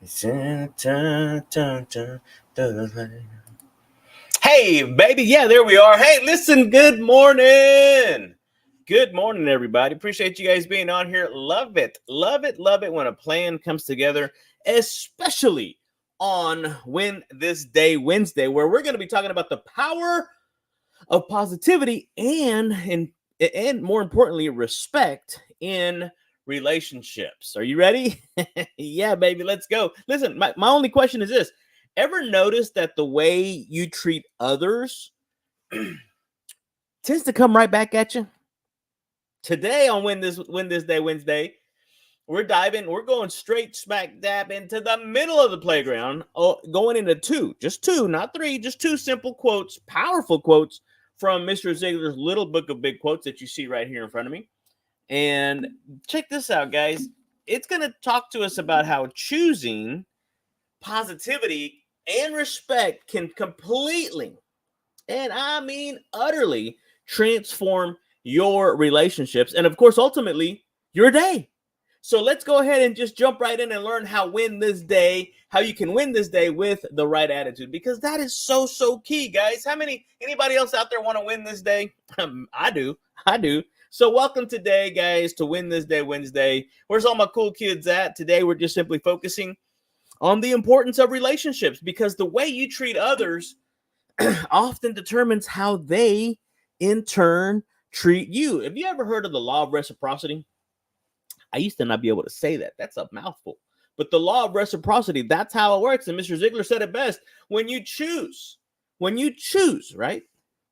Hey, baby. Yeah, there we are. Hey, listen, good morning. Good morning, everybody. Appreciate you guys being on here. Love it. Love it. Love it when a plan comes together, especially on Win This Day Wednesday, where we're going to be talking about the power of positivity and more importantly, respect in relationships. Are you ready? Yeah, baby, let's go. Listen, my only question is this. Ever notice that the way you treat others tends to come right back at you? Today on Win This Day Wednesday, we're going straight smack dab into the middle of the playground, going into just two, not three, just two simple quotes, powerful quotes from Mr. Ziegler's little book of big quotes that you see right here in front of me. And check this out, guys. It's going to talk to us about how choosing positivity and respect can completely, and I mean utterly, transform your relationships and, of course, ultimately, your day. So let's go ahead and just jump right in and learn how you can win this day with the right attitude, because that is so key, guys. Anybody else out there want to win this day? I do. So welcome today, guys, to Win This Day Wednesday. Where's all my cool kids at? Today, we're just simply focusing on the importance of relationships, because the way you treat others often determines how they, in turn, treat you. Have you ever heard of the law of reciprocity? I used to not be able to say that. That's a mouthful. But the law of reciprocity, that's how it works. And Mr. Ziegler said it best. When you choose, right?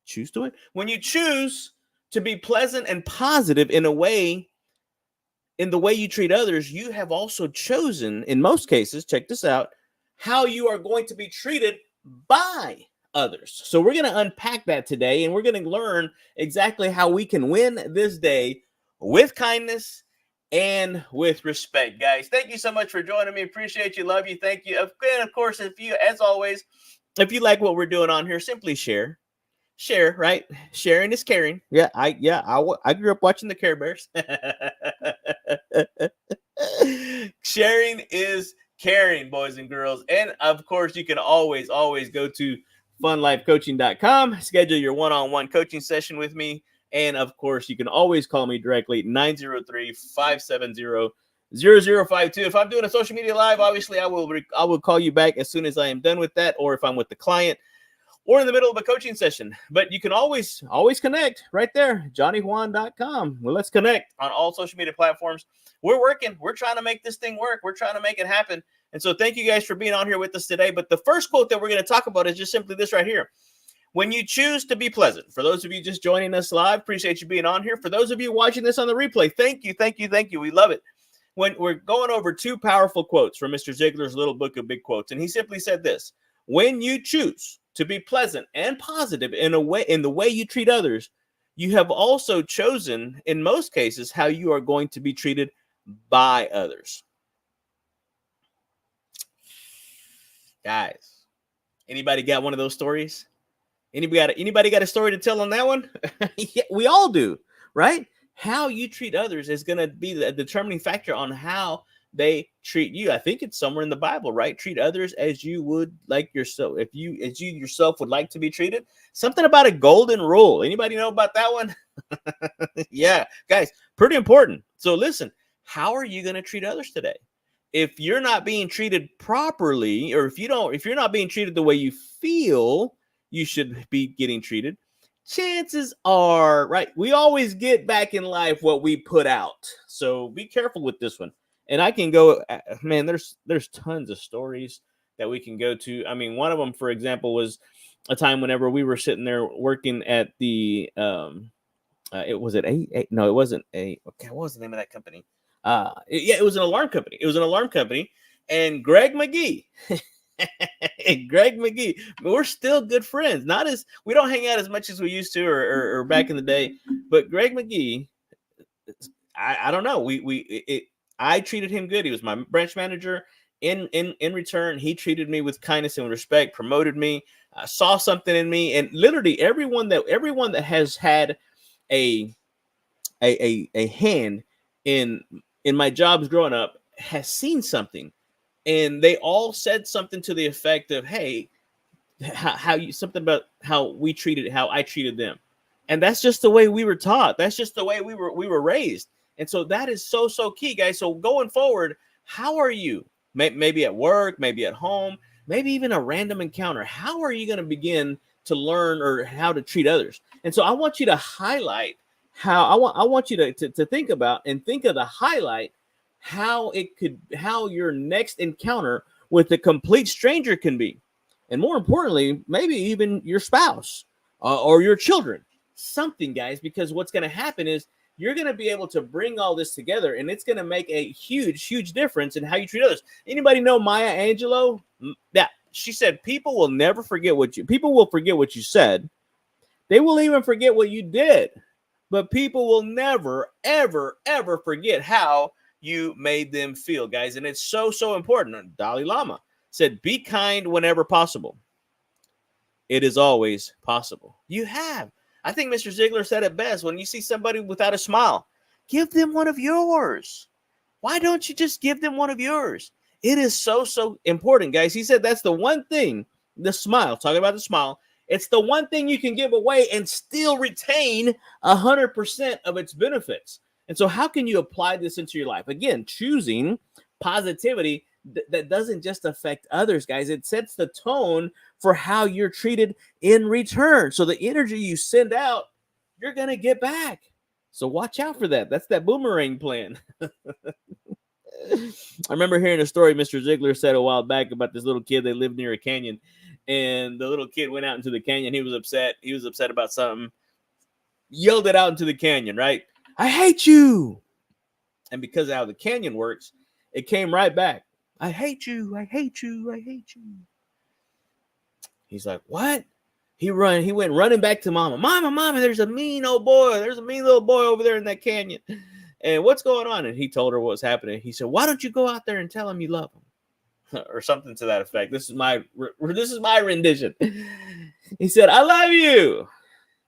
Choose to it. When you choose to be pleasant and positive in the way you treat others, you have also chosen, in most cases, check this out, how you are going to be treated by others. So we're going to unpack that today, and we're going to learn exactly how we can win this day with kindness and with respect, guys. Thank you so much for joining me. Appreciate you. Love you. Thank you. And of course, as always, if you like what we're doing on here, simply share, right? Sharing is caring. I grew up watching the Care Bears. Sharing is caring, boys and girls. And of course, you can always go to funlifecoaching.com, schedule your one-on-one coaching session with me. And of course, you can always call me directly, 903-570-0052. If I'm doing a social media live, obviously I will call you back as soon as I am done with that, or if I'm with the client, or in the middle of a coaching session. But you can always connect right there, johnnyjuan.com. Well, let's connect on all social media platforms. We're working. We're trying to make this thing work. We're trying to make it happen. And so thank you guys for being on here with us today. But the first quote that we're going to talk about is just simply this right here. When you choose to be pleasant, for those of you just joining us live, appreciate you being on here. For those of you watching this on the replay, thank you. We love it. When we're going over two powerful quotes from Mr. Ziegler's little book of big quotes, and he simply said this: when you choose to be pleasant and positive in the way you treat others, you have also chosen, in most cases, how you are going to be treated by others. Guys, anybody got one of those stories? Anybody got a story to tell on that one? Yeah, we all do, right? How you treat others is going to be the determining factor on how they treat you. I think it's somewhere in the Bible, right? Treat others as you would like yourself. As you yourself would like to be treated. Something about a golden rule. Anybody know about that one? Yeah, guys, pretty important. So listen, how are you going to treat others today? If you're not being treated properly, or if you're not being treated the way you feel you should be getting treated, chances are, right, we always get back in life what we put out. So be careful with this one. And I can go, man, there's tons of stories that we can go to. I mean, one of them, for example, was a time whenever we were sitting there working at the it was at no, it wasn't okay, what was the name of that company? It was an alarm company. It was an alarm company. And Greg McGee, Greg McGee, we're still good friends. Not as we don't hang out as much as we used to, or back in the day. But Greg McGee, I don't know. I treated him good. He was my branch manager. In return, he treated me with kindness and respect, promoted me, saw something in me, and literally everyone that has had a hand in my jobs growing up has seen something and they all said something to the effect of, hey, how you, something about how I treated them. And that's just the way we were taught. That's just the way we were raised. And so that is so key, guys. So going forward, how are you? Maybe at work, maybe at home, maybe even a random encounter. How are you going to begin to learn or how to treat others? And so I want you to highlight how I want you to think about and think of the highlight how your next encounter with a complete stranger can be. And more importantly, maybe even your spouse or your children. Something, guys, because what's going to happen is you're going to be able to bring all this together, and it's going to make a huge difference in how you treat others. Anybody know Maya Angelou? Yeah, she said people will never forget people will forget what you said. They will even forget what you did, but people will never, ever forget how you made them feel, guys. And it's so important. Dalai Lama said, be kind whenever possible. It is always possible. I think Mr. Ziegler said it best. When you see somebody without a smile, give them one of yours. Why don't you just give them one of yours? It is so important, guys. He said that's the one thing, the smile, talking about the smile, it's the one thing you can give away and still retain 100% of its benefits. And so how can you apply this into your life? Again, choosing positivity that doesn't just affect others, guys. It sets the tone for how you're treated in return. So the energy you send out, you're going to get back. So watch out for that. That's that boomerang plan. I remember hearing a story Mr. Ziegler said a while back about this little kid. They lived near a canyon, and the little kid went out into the canyon. He was upset. He was upset about something. Yelled it out into the canyon, right? I hate you. And because of how the canyon works, it came right back. I hate you. I hate you. I hate you. He's like, what? He went running back to Mama. Mama, there's a mean old boy. There's a mean little boy over there in that canyon. And what's going on? And he told her what was happening. He said, why don't you go out there and tell him you love him? Or something to that effect. This is my rendition. He said, I love you.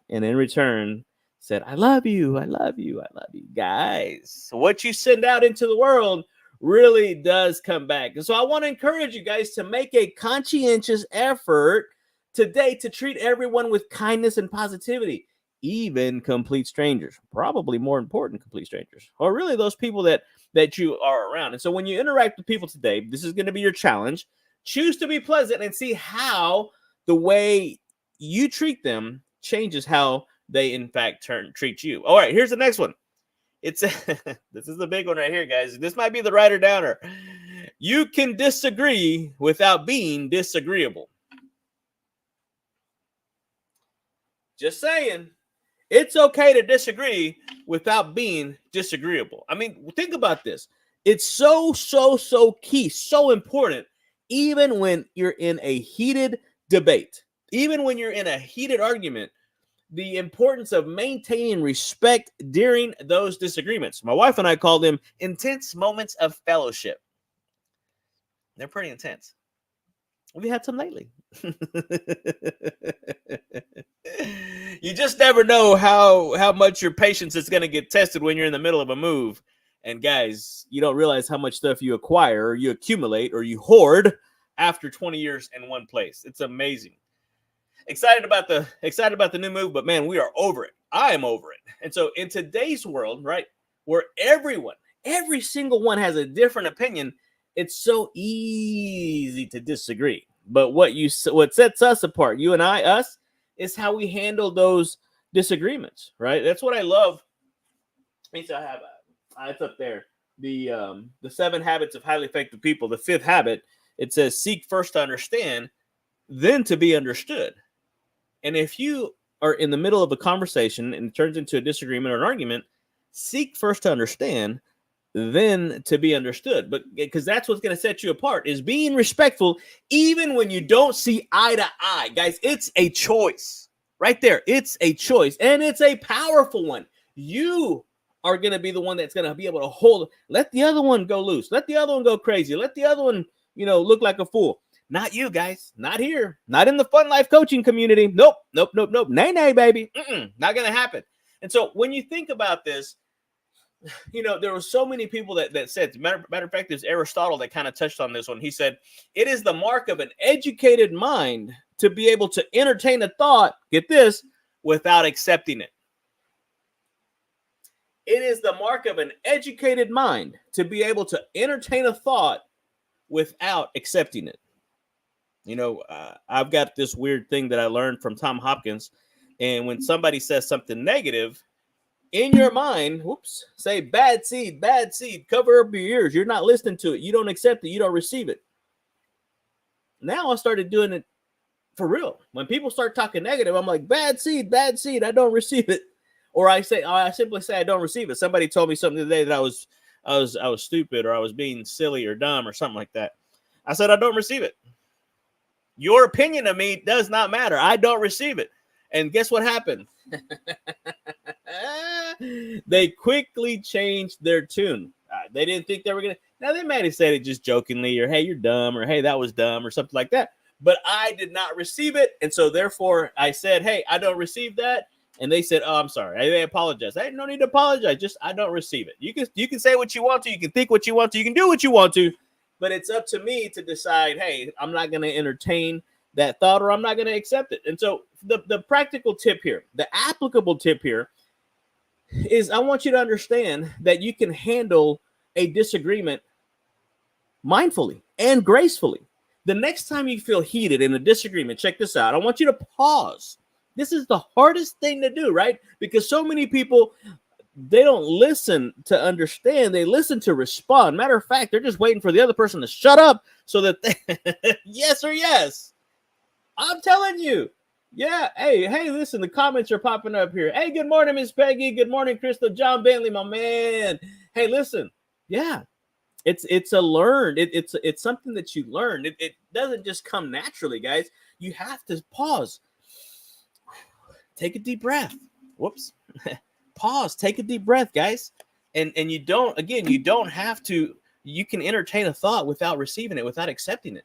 And in return, said, I love you. I love you. I love you. Guys, what you send out into the world really does come back. And so I want to encourage you guys to make a conscientious effort today to treat everyone with kindness and positivity, even complete strangers. Probably more important, complete strangers, or really those people that you are around. And so when you interact with people today, this is going to be your challenge. Choose to be pleasant and see how the way you treat them changes how they in fact treat you. All right, here's the next one. It's this is the big one right here, guys. This might be the writer downer. You can disagree without being disagreeable. Just saying, it's okay to disagree without being disagreeable. I mean, think about this. It's so key, so important, even when you're in a heated debate, even when you're in a heated argument, the importance of maintaining respect during those disagreements. My wife and I call them intense moments of fellowship. They're pretty intense. We had some lately. You just never know how much your patience is going to get tested when you're in the middle of a move. And guys, you don't realize how much stuff you acquire or you accumulate or you hoard after 20 years in one place. It's amazing. Excited about the new move, but man, we are over it. I am over it. And so in today's world, right, where every single one has a different opinion, it's so easy to disagree. But what sets us apart, you and us, is how we handle those disagreements, right? That's what I love. It's up there. The 7 habits of highly effective people. The 5th habit, it says, seek first to understand, then to be understood. And if you are in the middle of a conversation and it turns into a disagreement or an argument, seek first to understand, then to be understood. But because that's what's going to set you apart, is being respectful even when you don't see eye to eye. Guys, it's a choice right there. It's a choice, and it's a powerful one. You are going to be the one that's going to be able to let the other one go loose. Let the other one go crazy. Let the other one, look like a fool. Not you, guys. Not here. Not in the Fun Life coaching community. Nope. Nay, baby. Not going to happen. And so when you think about this, there were so many people that said, matter of fact, there's Aristotle that kind of touched on this one. He said, it is the mark of an educated mind to be able to entertain a thought, get this, without accepting it. It is the mark of an educated mind to be able to entertain a thought without accepting it. I've got this weird thing that I learned from Tom Hopkins. And when somebody says something negative, in your mind, say bad seed, cover up your ears. You're not listening to it. You don't accept it. You don't receive it. Now I started doing it for real. When people start talking negative, I'm like, bad seed. I don't receive it. Or I simply say I don't receive it. Somebody told me something today that I was stupid, or I was being silly or dumb or something like that. I said I don't receive it. Your opinion of me does not matter. I don't receive it. And guess what happened? They quickly changed their tune. They didn't think they were going to. Now, they might have said it just jokingly, or hey, you're dumb, or hey, that was dumb, or something like that. But I did not receive it. And so therefore I said, hey, I don't receive that. And they said, oh, I'm sorry. They apologized. Hey, no need to apologize. Just, I don't receive it. You can say what you want to. You can think what you want to. You can do what you want to. But it's up to me to decide, hey, I'm not going to entertain that thought, or I'm not going to accept it. And so the practical tip here, the applicable tip here is, I want you to understand that you can handle a disagreement mindfully and gracefully. The next time you feel heated in a disagreement, check this out. I want you to pause. This is the hardest thing to do, right? Because so many people, they don't listen to understand. They listen to respond. Matter of fact, they're just waiting for the other person to shut up so that yes or yes. I'm telling you. Yeah. Hey, listen, the comments are popping up here. Hey, good morning, Miss Peggy. Good morning, Crystal. John Bentley, my man. Hey, listen. Yeah. It's a learned. It's something that you learn. It doesn't just come naturally, guys. You have to pause. Take a deep breath. Whoops. Pause. Take a deep breath, guys. And you don't have to. You can entertain a thought without receiving it, without accepting it.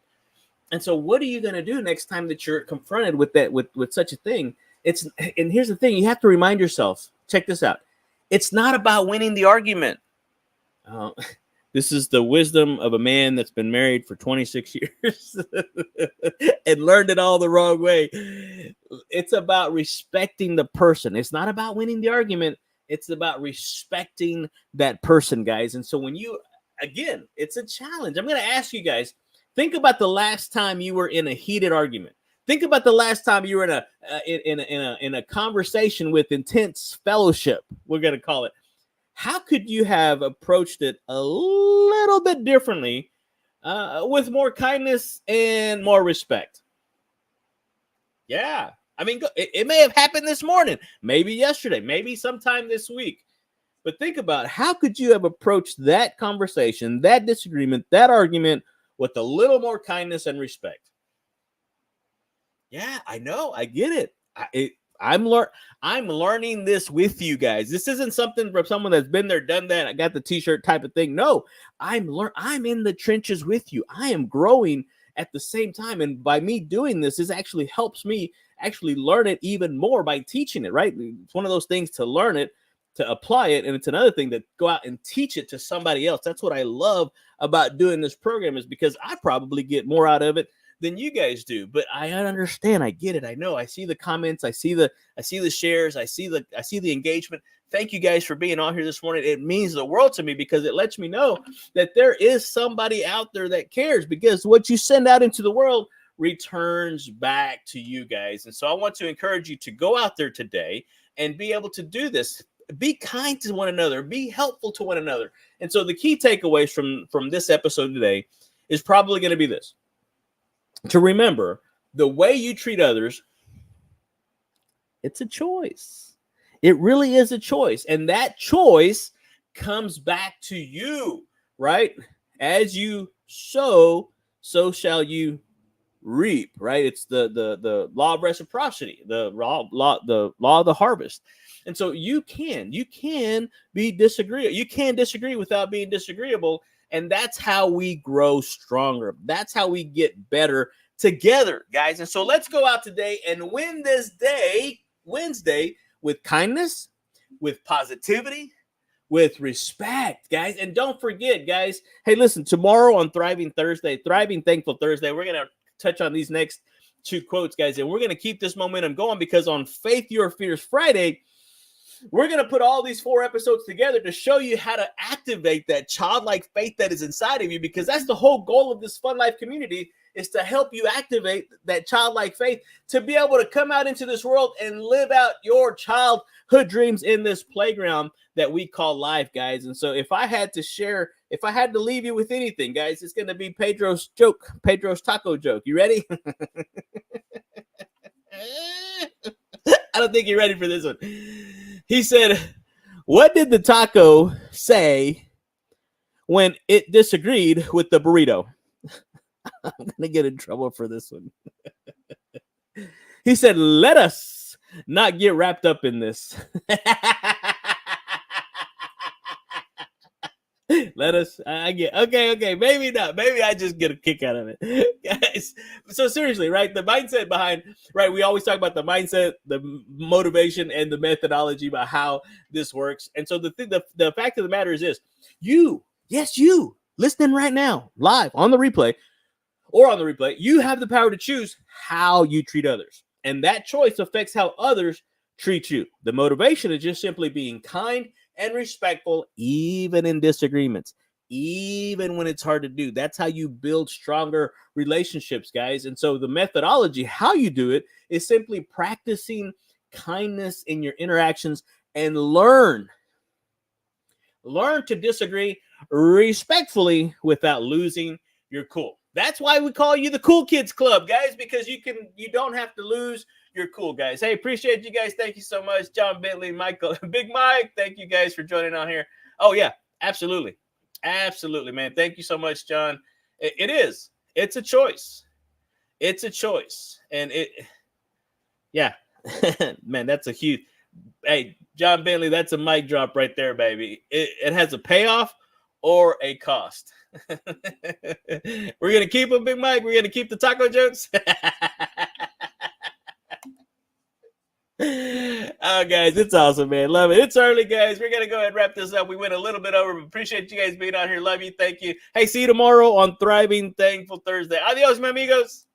And so what are you going to do next time that you're confronted with that, with such a thing? And here's the thing. You have to remind yourself, check this out. It's not about winning the argument. This is the wisdom of a man that's been married for 26 years and learned it all the wrong way. It's about respecting the person. It's not about winning the argument. It's about respecting that person, guys. And so again, it's a challenge. I'm going to ask you guys, think about the last time you were in a heated argument. Think about the last time you were in a conversation with intense fellowship, we're going to call it. How could you have approached it a little bit differently, with more kindness and more respect? Yeah. I mean, it may have happened this morning, maybe yesterday, maybe sometime this week. But think about, how could you have approached that conversation, that disagreement, that argument with a little more kindness and respect? Yeah, I know. I get it. I'm learning this with you guys. This isn't something from someone that's been there, done that, I got the t-shirt type of thing. No, I'm in the trenches with you. I am growing at the same time. And by me doing this actually helps me actually learn it even more by teaching it, right? It's one of those things to learn it, to apply it. And it's another thing to go out and teach it to somebody else. That's what I love about doing this program, is because I probably get more out of it than you guys do. But I understand. I get it. I know. I see the comments. I see the shares. I see the engagement. Thank you guys for being on here this morning. It means the world to me, because it lets me know that there is somebody out there that cares, because what you send out into the world returns back to you guys. And so I want to encourage you to go out there today and be able to do this. Be kind to one another. Be helpful to one another. And so the key takeaways from this episode today is probably going to be this: to remember, the way you treat others, it's a choice. It really is a choice. And that choice comes back to you, right? As you sow, so shall you reap, right? It's the law of reciprocity, the law of the harvest. And so you can be disagreeable. You can disagree without being disagreeable. And that's how we grow stronger. That's how we get better together, guys. And so let's go out today and win this day, Wednesday, with kindness, with positivity, with respect, guys. And don't forget, guys, hey, listen, tomorrow on Thriving Thursday, Thriving Thankful Thursday, we're going to touch on these next 2 quotes, guys, and we're going to keep this momentum going because on Faith Your Fears Friday, we're going to put all these 4 episodes together to show you how to activate that childlike faith that is inside of you, because that's the whole goal of this Fun Life community, is to help you activate that childlike faith to be able to come out into this world and live out your childhood dreams in this playground that we call life, guys. And so if I had to leave you with anything, guys, it's going to be Pedro's taco joke. You ready? I don't think you're ready for this one. He said, what did the taco say when it disagreed with the burrito? I'm going to get in trouble for this one. He said, let us not get wrapped up in this. Okay. Maybe not. Maybe I just get a kick out of it. Guys, so seriously, right? The mindset behind, right? We always talk about the mindset, the motivation, and the methodology about how this works. And so the fact of the matter is this: you listening right now, live on the replay, you have the power to choose how you treat others. And that choice affects how others treat you. The motivation is just simply being kind and respectful, even in disagreements, even when it's hard to do. That's how you build stronger relationships, guys. And so the methodology, how you do it, is simply practicing kindness in your interactions and learn to disagree respectfully without losing your cool. That's why we call you the Cool Kids Club, guys, because you don't have to lose your cool, guys. Hey, appreciate you guys. Thank you so much. John Bentley, Michael, Big Mike. Thank you guys for joining on here. Oh, yeah, absolutely. Absolutely, man. Thank you so much, John. It is. It's a choice. It's a choice. And yeah, man, that's a huge, hey, John Bentley, that's a mic drop right there, baby. It has a payoff or a cost. We're going to keep them, Big Mike. We're going to keep the taco jokes. Oh, guys, it's awesome, man. Love it. It's early, guys. We're going to go ahead and wrap this up. We went a little bit over, but appreciate you guys being out here. Love you. Thank you. Hey, see you tomorrow on Thriving Thankful Thursday. Adios, my amigos.